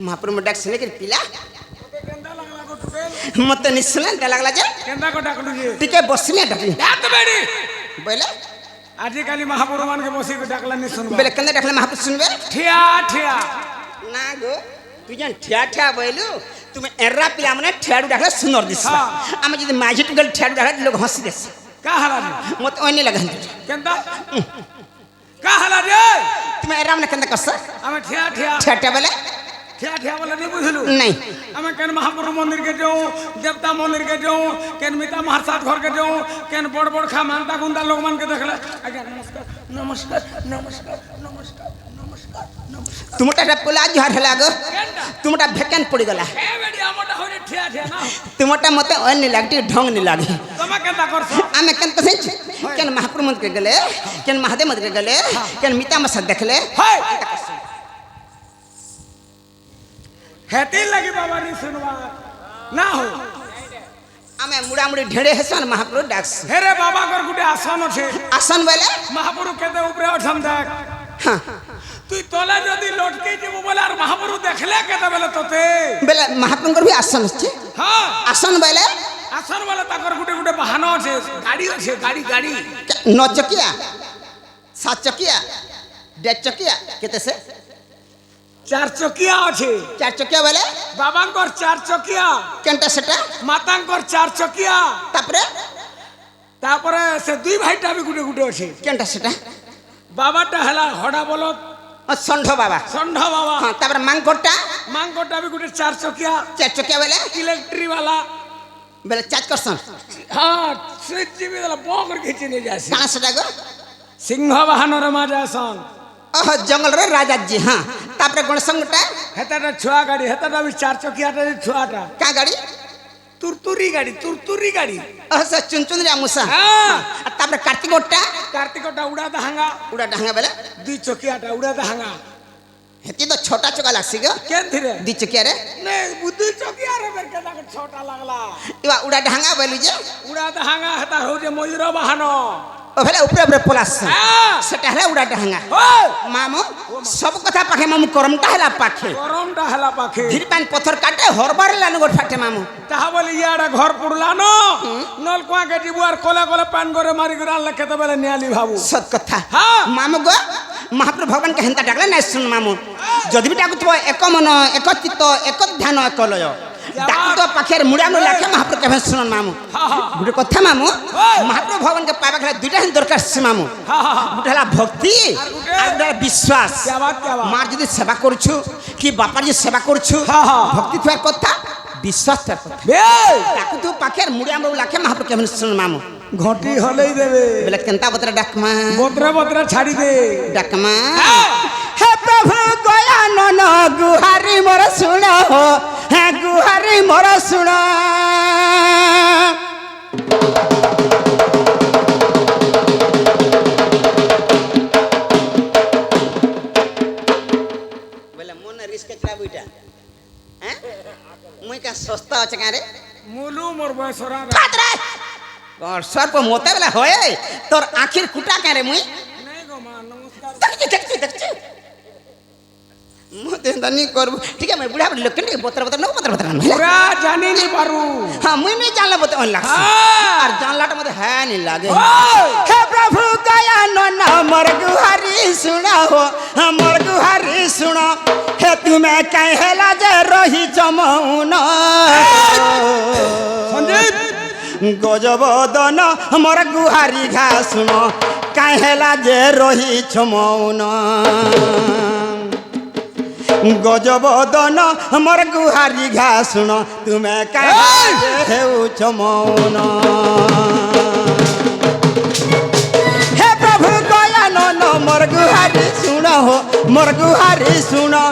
महाप्रभु डाक सुने के पिला मत निसुने लगला जे केंदा को डाकलु जे टिके बसने डाकली डाक बेडी बोले आजि काली महाप्रभु मान के बसी को डाकला नि सुनबा बोले कंदे डाकले महाप्रभु सुनबे ठिया ठिया ना गो तू जन ठिया ठिया बोलू तुम एर्रा पिला मने ठियाडू डाकले सुनर दिसबा हम जदी माझी टुगल ठियाडू डाकले लोग हंसी देस का हला रे मत ओनी लगन केंदा का हला रे तुम एर्रा मने कंदे करस हम ठिया ठिया ठिया ठिया बोले ठिया ठिया बोले नहीं बुझलु नहीं हम केन महाप्रभु मंदिर के जाऊं देवता मंदिर के जाऊं केन मिता महासात घर के जाऊं केन बड़ बड़ खा मानता गुंदा लोग मान के देखला आज्ञा नमस्कार नमस्कार नमस्कार नमस्कार नमस्कार नमस्कार तुमटा पोला जहर हला गो तुमटा भेकन पड़ी गला ए बेडी हमटा होने ठिया ठिया ना तुमटा मते ओनी लागती ढंग नि लागी तमा केंदा करछ आमे केन कसे केन महाप्रभु मंदिर के गले केन महादेव मंदिर के गले केन मिता मसा देखले हाय हेती लगी बाबा नी सुनवा ना हो आमे मुड़ा मुड़ी ढेड़े हसन महाप्रभु डाक्स हेरे बाबा कर गुटे आसन छे आसन बोले महाप्रभु केते ऊपर उठम देख हां तू तोला जदी लटके जेबो बोले और महाप्रभु देखले केते बेले तोते बेले महाप्रभु कर भी आसन छे हां आसन बोले आसन वाला ताकर गुटे गुटे वाहन छे गाड़ी छे गाड़ी गाड़ी नौ चकिया सात चकिया डेढ़ चकिया केते से चार चकिया छे चार चकिया बोले बाबा कर चार चकिया केनटा सेटा माता कर चार चकिया तापरे तापरे से दुई भाईटा भी गुटे गुटे छे केनटा सेटा बाबाटा हला हडा बोलो संढो बाबा संढा बाबा हां तापर मांगकोटा मांगकोटा भी गुटे चार चकिया बोले इलेक्ट्रिक वाला बेले चार्ज करसन हां स्विच भी वाला बॉकर खींची नहीं जासी काना सेटा गो सिंह वाहन रे माजासन ओह जंगल रे राजा जी हां तापर गणसंगटा हेताटा छुआ गाड़ी हेताटा भी चार चकियाटा छुआटा का गाड़ी तुरतुरी गाड़ी ओह से चुनचुन रे मुसा हां तापर कार्तिकोटा उड़ा दहांगा बेले दुई चकियाटा उड़ा दहांगा हेती तो छोटा चका लागसी गो केन थिरे दी चकिया रे नहीं बुद्धि चकिया रे बेर केदा के छोटा लागला इवा उड़ा ढांगा बोलू जे उड़ा दहांगा हेता हो जे मयूर वाहन ओ भेले ऊपर ऊपर पोलास हां सेटा हला उड़ा ढांगा ओ मामू सब कथा पाखे मामू करमटा हला पाखे गरमटा हला पाखे धीर पान पत्थर काटे हरबार लान गोट फाटे मामू ताहा बोली याडा घर पुरला न नल कुआ के जीबुआर कोला कोला पान करे मारी गराल लखे त बेले नियाली भाबू सत कथा हां मामू गो महाप्रभु भगवान के हेंता डाकले नै सुन मामू जदि भी डाकुतबो एक मन एक चित्त एक ध्यान एक लय डाकुतो पाखेर मुड़ा मुड़ा लाखे महाप्रभु के सुन मामू गुटे कथा मामू महाप्रभु भगवान के पाबा खला दुटा हिन दरकार से मामू गुटे हला भक्ति आ गुटे विश्वास क्या बात मार जदि सेवा करछु कि बापार जे सेवा करछु भक्ति थुआर कथा विश्वास थुआर कथा बे डाकुतो पाखेर मुड़ा मुड़ा लाखे महाप्रभु के सुन मामू घटी हलई देबे बेले केनता बतरा डाकमा बोतरा छाड़ी दे डाकमा हे प्रभु गया नन गुहारी मोर सुन हो हे गुहारी मोर सुन बोले मन रिस्क करा बुइटा हैं मुई का सस्ता अछि का रे मुलु मोर बयसरा फातरा और सर पर मोते वाला होए तोर आखिर कुटा का रे मुई नहीं गो मां नमस्कार देखची मोते दनी करबो ठीक है मैं बुढ़ा बुढ़ी लोग के बोतरा बोतरा पूरा जानी नहीं पारू हां मुई नहीं जानला बोते ऑन लाग और जानला त मते है नहीं लागे हे प्रभु गया नन हमर गुहारी सुना हो हमर गुहारी सुनो हे तुम्हें कहला जे रही जमौन संदीप गजबदन हमर गुहारी घा सुनो कहला जे रही जमौन गजबदन हमर गुहारी घा सुनो तुम्हें कहला जे जमौन हे प्रभु गया नन मोर गुहारी सुनो हो मोर गुहारी सुनो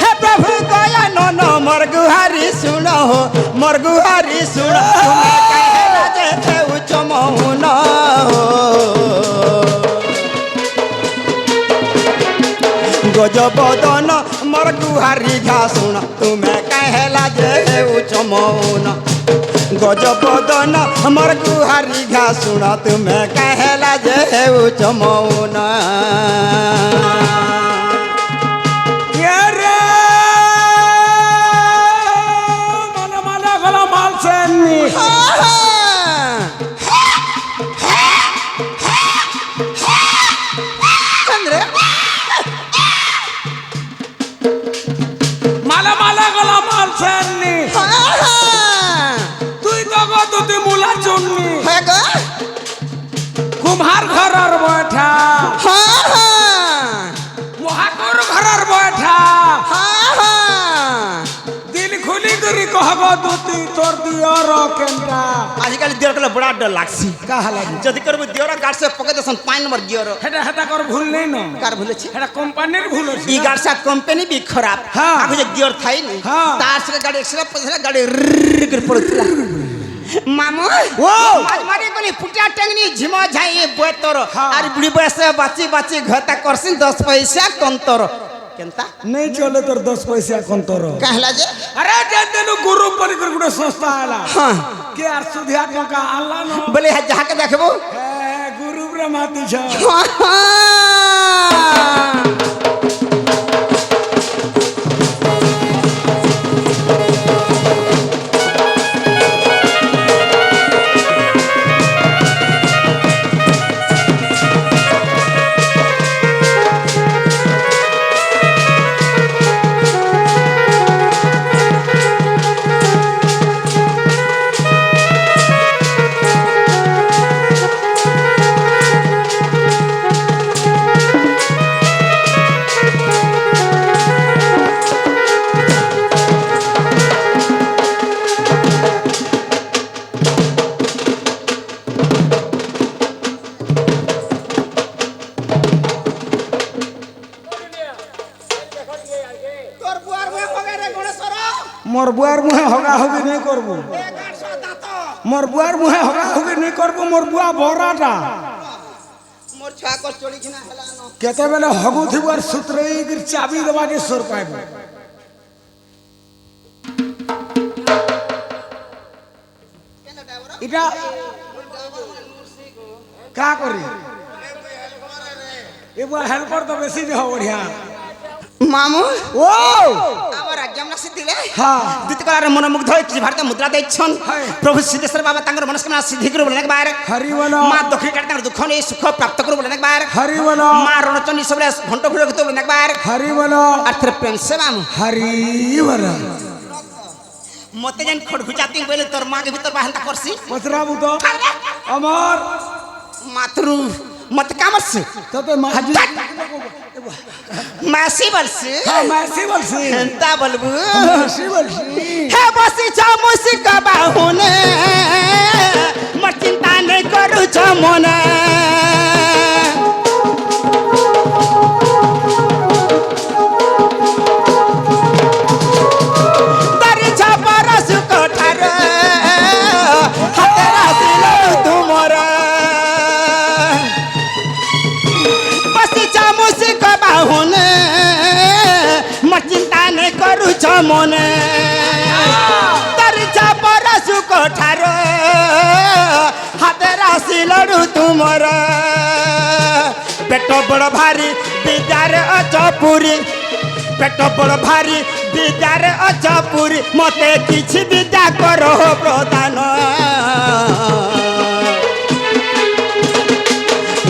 हे प्रभु गया नन मोर गुहारी सुनो हो मोर गुहारी सुनो तुम्हें कहला जे जमौन गजबदन मोर गुहारी घा सुन तुम्हें कहला जे जमौन गजबदन मोर गुहारी घा सुन तुम्हें कहला जे जमौन ये रे সেননি হ্যাঁ হ্যাঁ তুই তো গো তুই মুলা চুননি হ্যাঁ গো কুম্ভার ঘরের বৈঠা হ্যাঁ হ্যাঁ মহাকুর ঘরের বৈঠা হ্যাঁ হ্যাঁ দিল খুলি করি কহব দুতি তোর দিয়র কেনটা আজকালি দিওর কলে বড় ডর লাগছি কাহা লাগি যদি করবো দিওর গাড়ছে পকে দেন 5 নম্বর গিয়র হেটা হেটা কর ভুল নেই ন কার ভুলেছি হেটা কোম্পানির ভুল আছে ই গাড়ছা কোম্পানি বি খারাপ হ্যাঁ। আগে যে গিয়র থাই নি হ্যাঁ। তার সঙ্গে গাড়ি এক্সিডেন্ট পড়ছিল গাড়ি রির করে পড়ছিল মামু ও আজ মারি কোনি পুটিয়া টেংনি ঝিমা ঝাই বয়তর হ্যাঁ। আর বুড়ি বয়সে বাঁচি বাঁচি ঘটা করছিন 10 পয়সা কন্তর কেনতা নেই চলে তোর 10 পয়সা কোন তোর कहला जे আরে জানতেন গুরু পরিকর গুড়ে সংস্থা আলা हाँ কে আর সুধিয়া টকা আল্লাহ ন बोले जहाँ के देखबो হ্যাঁ গুরু ব্রহ্মাতি ছ हाँ, हाँ। মোর বুয়ার মুহে হগা হগি নেই করব মোর বুয়ার মুহে হগা হগি নেই করব মোর বুয়া বড়াটা मोर छुआ को चोरी खिना हला न কেতে বেলে হগু থিবার সূত্রেই গির চাবি দেবাকে সুর পাইব এটা কা করি এবার হেল্পার তো বেশি দেহ বঢ়িয়া मामू ও আমার এক্সাম না সিদ্ধিলে হ্যাঁ দুতি কলার মন মুগ্ধ হই ভারত মুদ্রা দেইছন হ্যাঁ। প্রভু সিদ্ধেশ্বর বাবা তাঙ্গর মনস্কামনা সিদ্ধি করে বলেন একবার হরি বল মা দক্ষিণ কাটে তাঙ্গর দুঃখ নেই সুখ প্রাপ্ত করে বলেন একবার হরি বল মা রণচন্ডী সবলে ঘন্ট ঘুরে ঘুরে বলেন একবার হরি বল আর তেরে প্রেম से मामू হরি বল মতে যেন খড় ঘুচাতি বলে তোর মাকে ভিতর বাহান্তা করছি পচরাবু তো আমার মাতরু মত কামস তোতে মাহাজি মাসি বলছ হ্যাঁ মাসি বলছি তা বলবু মাসি বলছি হে বসি ছ মুসিক বাহুনে মোর চিন্তা নেই করুছ মনে দারি ছাপর সুকঠার হাতে রাখিল তুমর বসি ছ মুসিক বাহুনে মোর চিন্তা নেই করুছ মনে তরিছা পরশু কোঠার হাতে রাশি লড়ু তুমর পেট বড় ভারী বিদ্যার অচপুরি পেট বড় ভারী বিদ্যার অচপুরি মতে কিছু বিদ্যা কর প্রদান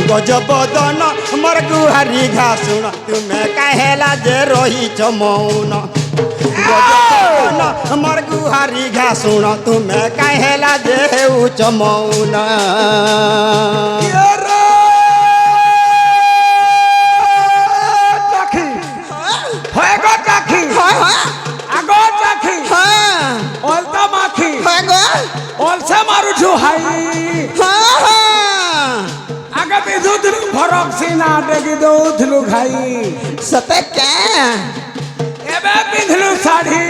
গজবদন মোর গুহারি ঘাসুণ তুমি কাহেলা যে রহিছ মৌন গজবদন মোর গুহারি ঘাসুণ তুমি কাহেলা যে হেউছ মৌন চাখি হয় গো চাখি হয় হয় আগো চাখি হ্যাঁ অলতা মাখি হয় গো অলসা মারুছু হাই হ্যাঁ হ্যাঁ আগে বিধুথলু ফরক সিনা ডেগি দৌথলু খাই সতে কে এবে পিঁধলু শাড়ি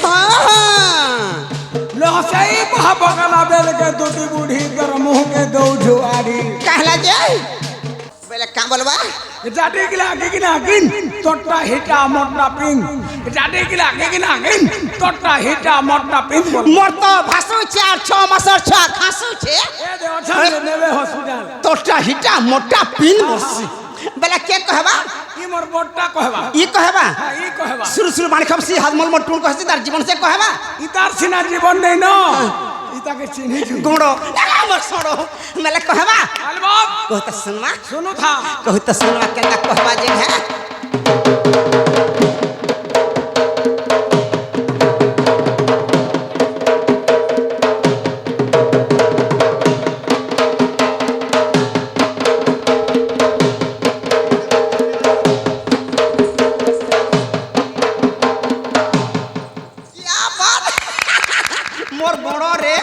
হ্যাঁ হ্যাঁ লসাই মহাবগলা বেলকে দুটি বুढ़ी তোর মুহকে দৌছু আড়ি कहला जे বেলে কাম বলবা জাডি গিলা গিনা গিন তোরটা হিটা মোটটা পিং জাডি গিলা গিনা গিন তোরটা হিটা মোটটা পিং বল মোর তো ভাসুছে আর 6 মাসের ছুয়া খাসুছে এ দে অছান নেবে হসপিটাল তোরটা হিটা মোটা পিন বসি বেলে কে কহবা ই মোর বড়টা কহবা ই কহবা হ্যাঁ ই কহবা শুরু শুরু বানি খাবছি হাজমল মোর টুন কহছি তার জীবন সে কহবা ই তার সিনা জীবন নেই ন ই তাকে চিনিছু গুড়ো আমার সড়ো বেলে কহবা আলবাত কহতা শুনমা শুনু থা কহতা শুনমা কেনটা কহবা যে হ্যাঁ মোর বড় রে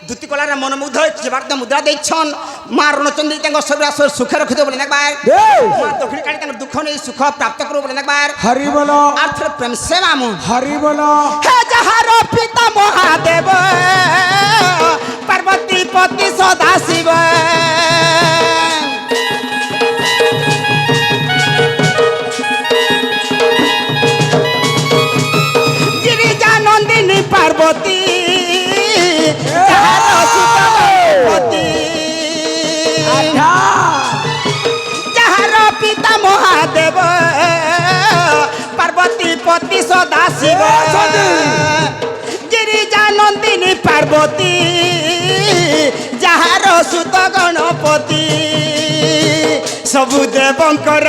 দুটি কলার মনোমুগ্ধ যেবার মুদ্রা দিয়েছন মা রণচন্দ্রী তাঙ্ক শরীর সুখে রখিদেব বলে একবার মা দক্ষিণ কালী তাঙ্ক দুঃখ নেই সুখ প্রাপ্ত করব বলে একবার হরি বল আর থর প্রেম সে মামু হরি বল হে যাহার পিতা মহাদেব পার্বতী পতি সদা শিব গিরিজা নন্দিনী পার্বতী যাহার পিতা মহাদেব পার্বতী পতি সদা শিব গিরিজা নন্দিনী পার্বতী যাহার সুত গণপতি সবু দেবঙ্কর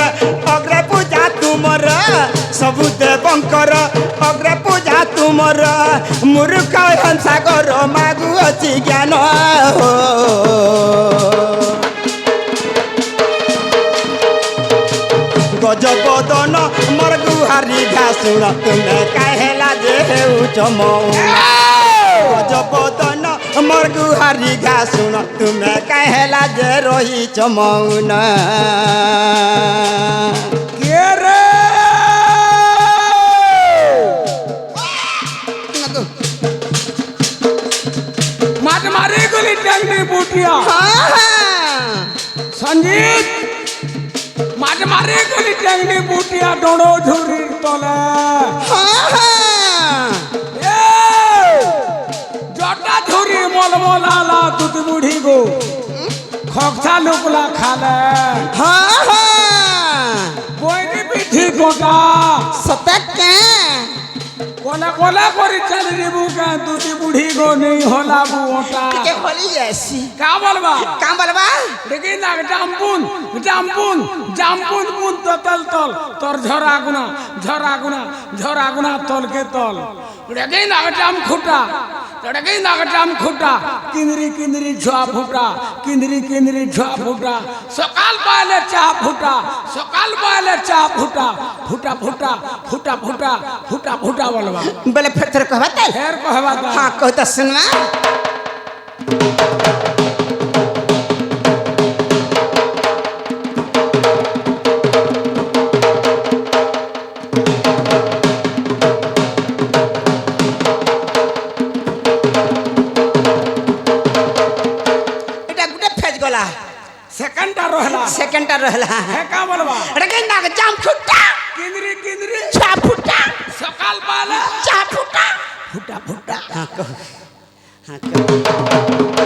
অগ্রে পূজা তুমর সবু দেবঙ্কর অগ্রে পূজা তুমর মূর্খ হংসাগর মাগু অছি জ্ঞান গজবদন মোর গুহারি ঘাসুণ তুমি কাহেলা যে হেউছ মৌন গজবদন মোর গুহারি ঘাসুণ তুমি কাহেলা যে রহিছ মৌন কে রে মাঠ মারি গলি ট্যাংনি বুটিয়া সঞ্জিত মাঠ মারি গলি ট্যাংনি বুটিয়া ডোড়ো ঝুরির তলে জটা ঝুরি মলমলালা দুধ বুড়ি গো খকছা লুকলা খালে বইনি পিঠি গোটা সতকে কোলা কোলা করে চল রিবু কা দুধ বুড়ি গো নেই হলা বুটা কে হলি যাসি কা বলবা দেখি না জাম্পুন জাম্পুন জাম্পুন পুন তল তল তোর ঝরা গুনা তলকে তল দেখি না জাম খুঁটা দেখি না জাম খুঁটা কিন্দ্রি কিন্দ্রি ঝোয়া ফুটা কিন্দ্রি কিন্দ্রি ঝোয়া ফুটা সকাল পাইলে চা ফুটা সকাল পাইলে চা ফুটা ফুটা ফুটা ফুটা ফুটা ফুটা ফুটা বলবা বলে ফের कहबा त ফের कहबा त हां कहता सुनवा सेकंड रहला है का बोलबा अरे के ना जाम फुटा किंदरी किंदरी छा फुटा सकाल पाले छा फुटा फुटा फुटा हां कहो हां कहो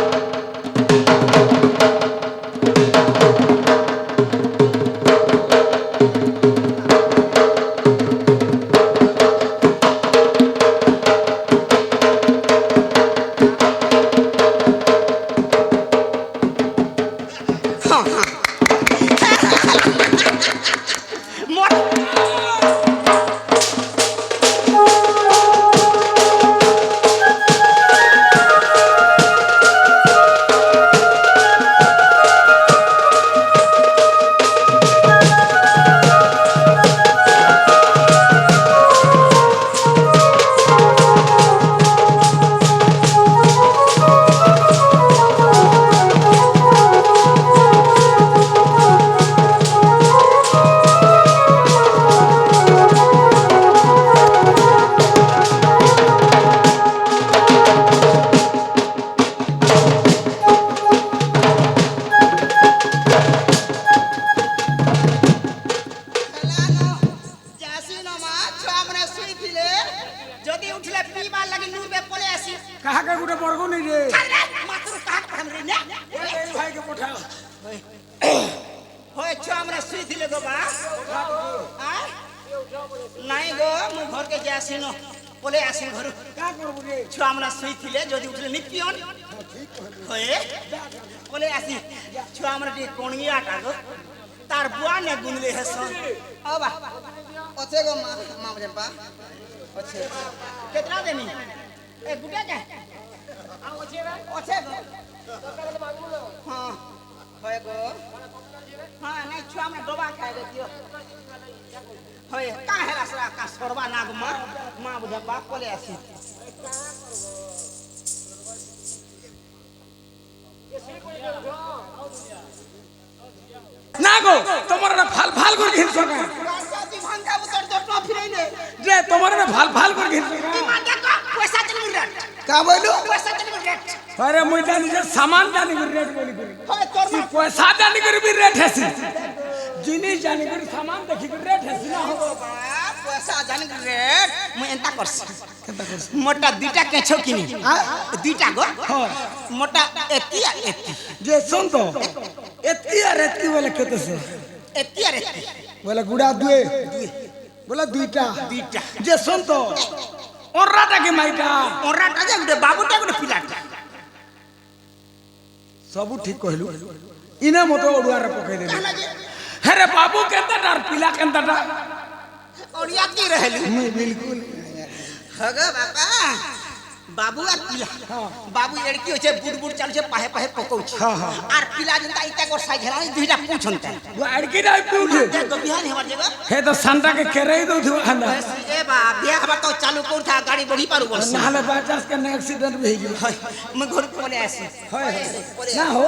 হয় ছুয়া আমরা শুইছিলে গো বা নাই গো মু ঘরকে যে আসিন বলে আসিন ঘর কা করবো রে ছুয়া আমরা শুইছিলে যদি উঠলে নিপিয়ন হয়ে বলে আসি ছুয়া আমরা টিকে কোণিয়াটা গো তার বুয়া নে গুনলে হেসন ও বা অছে গো মা জেপা অছে কেতরা দেনি এ গুটা কে অছে গো হ্যাঁ হয় গো হ্যাঁ নাই ছুয়া আমরা ডোবা খাই দিও হয় কা হেলা সরা কা সরবা না গো মা বুঝা বাপ বলে আসি না গো তোমার না ভাল ভাল করে ঘিরছো না রাস্তাটি ভাঙা উতর তো ফিরাই নে যে তোমার না ভাল ভাল করে ঘিরছো না মাটা কা পয়সা চলি রেট কা বইলো পয়সা চলি রেট আরে মুই জানি যে সামান জানি করে রেট বলি করি হয় তোর তুই পয়সা জানি করে বি রেট হেসি জিনিস জানি করে সামান দেখি করে রেট হেসি না পয়সা জানি রেট মুই এন্তা করছি মোটা দুইটা কেছো কিনি দুইটা গো মোটা এতি আর এতি যে শুন তো এতি আর এতি বলে কেতেছে এতি আর এতি বলে গুড়া দুই বলে দুইটা দুইটা যে শুন তো ওরাটা কি মাইটা ওরাটা যে গুটে বাবুটা গুটে পিলাটা সবু ঠিক কইলু ইনা মতো ওড়ুয়ারে পকাই দেলি হ্যাঁ রে বাবু কেনটা আর পিলা কেনটা ওড়িয়া কি रहली মুই বিলকুল হগো বাবা বাবু আর পিলা বাবু লড়কি হচ্ছে বুট বুট চালছে পাহে পাহে পকৌছে আর পিলা যেটা ইটা কর সাইজ হেলা দুইটা পুছনতা वो अड़की नहीं पूछे যে তো বিহান হেবার জেগা हे तो संता के केरई दो थी खाना এ বা বিয়া হবার তো চালু করতা গাড়ি বড়ি পারু বস नाले 50 के ने एक्सीडेंट भी गई মই ঘর কোলে আসি ना हो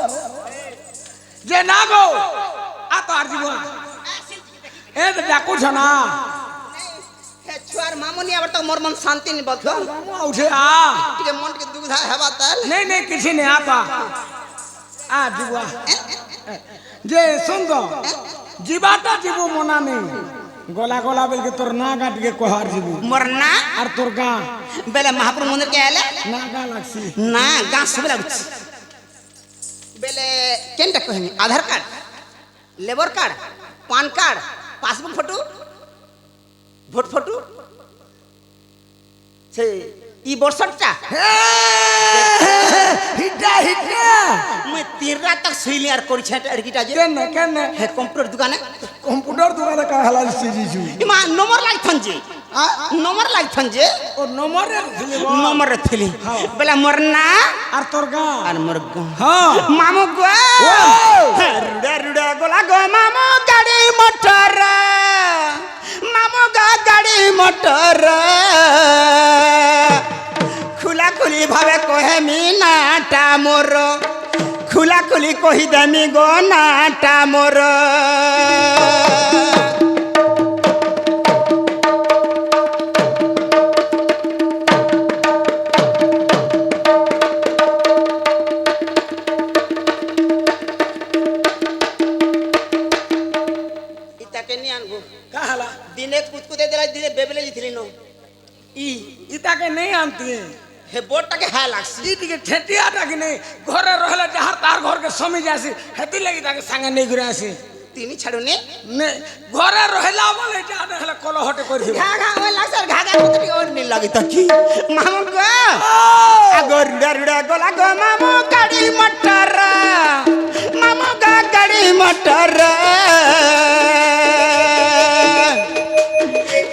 जे ना गो आ तो आर जीवा ए तो डाकू छना হে ছুয়ার মামুনি আবার তো মোর মন শান্তি নি বলছো उठे आ টিকে মন টিকে দুগধা হেবা তাল नहीं नहीं किसी ने आता आ जीवा जे सुन दो जीवाटा जीवो मना नहीं गोला गोला बेल के तोर ना काट के कोहार जीवो মরনা और तोर गा বেলে মহাপুর মন্দির কে আলে ना गा लागसी না গাঁ সব লাগুছি বেলে কেনটা কহিনি Aadhaar card labour card PAN card passbook photo vote photo সে ই বর্ষটা हिटा हिटा মই 3 রাত तक শুইলি আর করিছে আরকিটা যে केन হে কম্পিউটার দোকানে कंप्यूटर दुकान का हलाल सीजी छु ইমা নম্বর লাগথন যে নম্বর লাগথন যে ओ नंबर रे दिले নম্বর থিলি বেলা মরনা और तोर गा আর মোর গো हां মামু গো রুড়া রুড়া গোলা গো মামু গাড়ি মোটর মামু গা গাড়ি মোটর খুলা খুলি ভাবে কহে মি নাটা মোর খুলা খুলি কহি দেমি গো নাটা মোর ইতাকে নি আনবো का हला দিনে কুতকুতে দেলা দিনে বেবেলে জিথিলি নো ই इता के नहीं आनती है হে বোর্ডটাকে হ্যাঁ লাগছি ई के ठेटिया ता के नहीं घरे रहले जहां तार घर के समी जासी हेती लगी ताके संगे नहीं घुरे आसी তিনি ছাড়ুনি ने घरे रहला बोले जा रहले कलो हटे कर दिबो ঘা ঘা ওই লাগছে ঘা ঘা কুতটি ওর নি লাগি তো কি মামু গো আগর রুড়া রুড়া গলা গো মামু গাড়ি মোটর মামু গা গাড়ি মোটর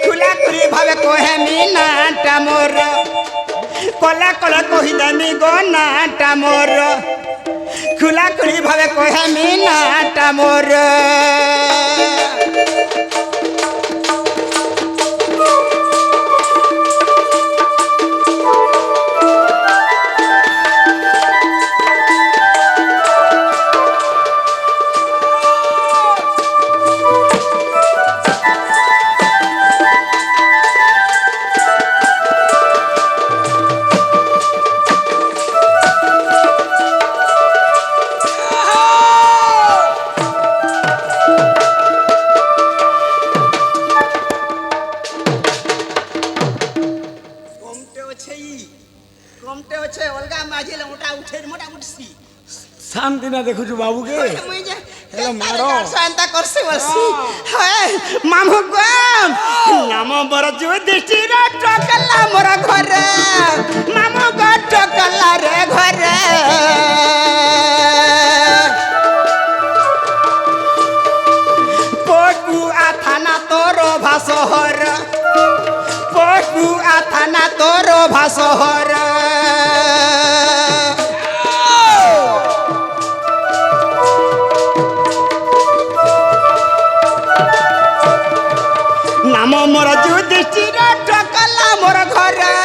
খুলা খুলি ভাবে কহে মি নাটা মোর কলা কলা কহি দেমি গো নাটা মোর খুলা খুলি ভাবে কহে মি নাটা মোর না দেখুছু বাবুকে মুই যে এলা মারো। শান্তা করছি বলছি হ্যাঁ মামু গো নাম বড় যুধিষ্ঠির টকলা মোর ঘরে মামু গো টকলা রে ঘরে পটু আথানা তোর ভাসহর পটু আথানা তোর ভাসহর নাম মোর যুধিষ্ঠির টকলা মোর ঘরে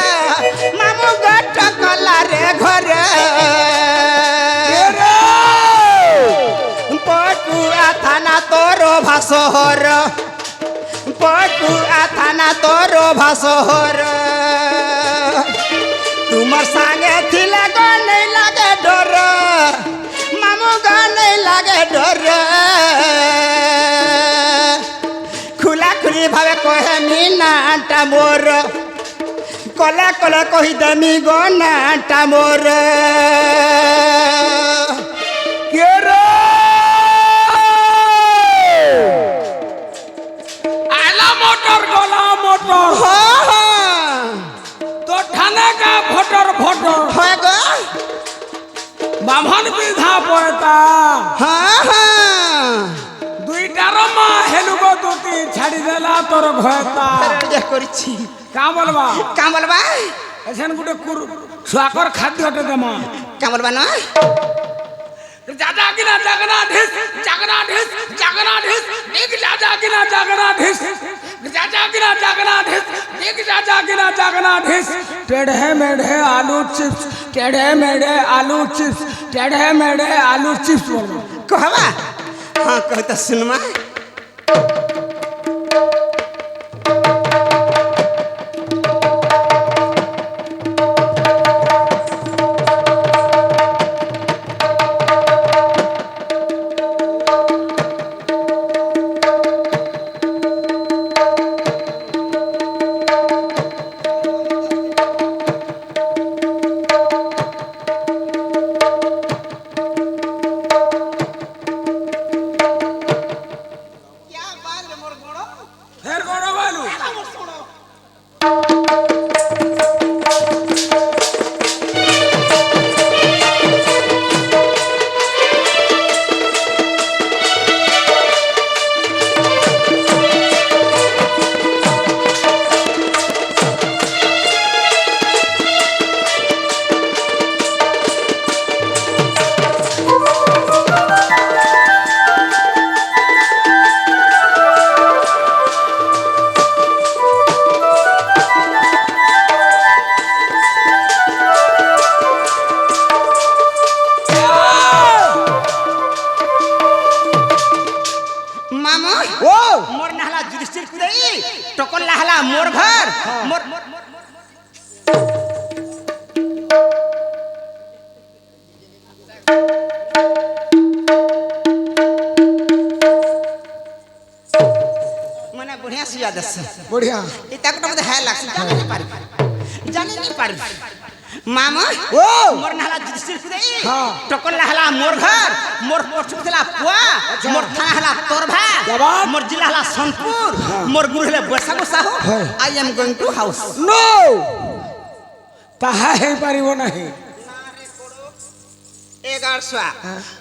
মামু গো টকলা রে ঘরে পটু আথানা তোর ভাসহর পটু আথানা তোর ভাসহর তোমার সাঙ্গে থিলে গো নেই লাগে ডর মামু গো নেই লাগে ডর খুলা খুলি ভাবে কহে মি নাটা মোর কলে কলে কহি দেমি গো নাটা মোর কে রে আলা মোটর গলা মোটর তো ঠানে কা ভটর ভটর হয় গো বামন বিধা পয়তা দুইটার মা হেলুগো দুটি ছাড়ি দেলা তোর ঘয়তা করছি কা বলবা কাম বলবা এসেন গুটে সুয়াকর খাদ্যটা দেমা কাম বলবা না দাদা কিনা জাগনা ঢিস জাগনা ঢিস জাগনা ঢিস দেখ দাদা কিনা জাগনা ঢিস দাদা কিনা জাগনা ঢিস দেখ দাদা কিনা জাগনা ঢিস টেढ़े मेढ़े आलू चिप्स टेढ़े मेढ़े आलू चिप्स टेढ़े मेढ़े आलू चिप्स बोलो कहवा हाँ कह तो सुनमा फिर करो बालू मामू ओ मोर नहला जुधिष्ठिर कुदई टोकन लहला मोर घर मोर मने बढ़िया से याद আছে बढ़िया এটা তো মধ্যে হ্যাঁ লাগছে জানি নি পারি मामा ओ मोर नहला जुधिष्ठिर कुदई हाँ। टोकन लहला मोर घर मोर पोस्ट थला पुआ मोर थाना हला तोरभा जवाब। मोर जिला हला सोनपुर मोर गुरु हला बरसा को साहू हाँ। I am going to house no ताहा हे पारिबो नाही 1100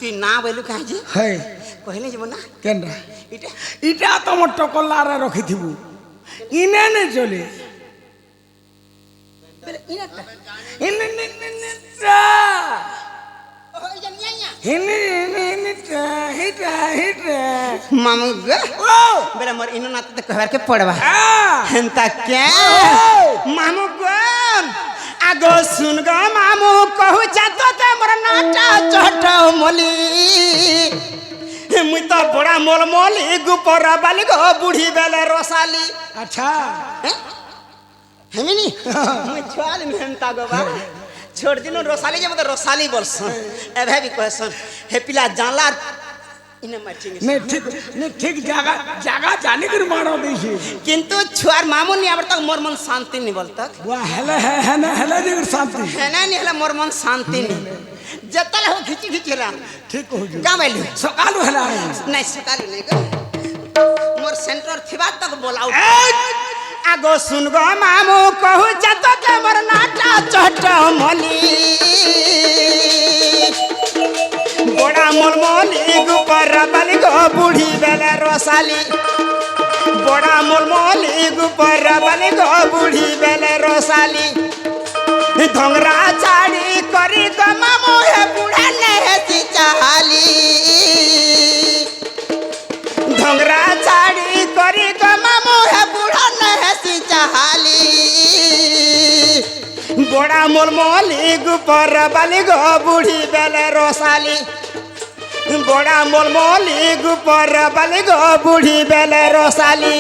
তুই না বলু কাহি যে हे কহিলে যাব না কেনরা এটা ইটা তোমর টকলারে রখিথিবু ইনে নে চলে ইনাটা ইনে নে নে নে তা ওই যে নিয়া ইনে নে নে তা হিটা হিটা মামু গে ও বেলা মোর ইনো নাতে তো কহবার কে পড়বা আ হেনতা কে মামু গো আগো শুন গো মামু কহু চাত তে মোর নাটা চট মলি মুই তো বড়া মোল মলি গুপরা বালি গো বুড়ি বেলে রসালি अच्छा হেমিনি মুই ছয়াল মেহনতা গো বা छोड़ दिनो रसाली जे मत रसाली बोलस एभे भी कहसन हे पिला जानला इने माटिंग नहीं ठीक जगह जगह जाने की मारो देखिए किंतु छुआर मामू नहीं आबर तक मोर मन शांति नहीं बोल तक वो हेले है ना हेले जी शांति है ना नहीं हला मोर मन शांति नहीं ଯେତେବେଳେ ହଉ ଖିଚି ଖିଚିଲା ଠିକ କହୁଛୁ କାଁ ବାଇଲୁ ସକାଳୁ ହେଲା ନାଇଁ ସକାଳୁ ନାଇଁ ଗো মোর সেন্টার থিবা তক বলাও আগো শুন গো মামু কহুছ তো কে মোর নাটা চট মলি বড়া মোর মলি গুপর বালি গো বুড়ি বেলে রসালি বড়া মোর মলি গুপর বালি গো বুড়ি বেলে রসালি ধংরা চাড়ি করি গো মামু হে বুড়া নেহেতি চাহালি ধংরা চাড়ি করি গো মামু হে বুড়া নেহেতি চাহালি বড়া মোর মলি গুপর বালি গো বুড়ি বেলে রসালি বড়া মোর মলি গুপর বালি গো বুড়ি বেলে রসালি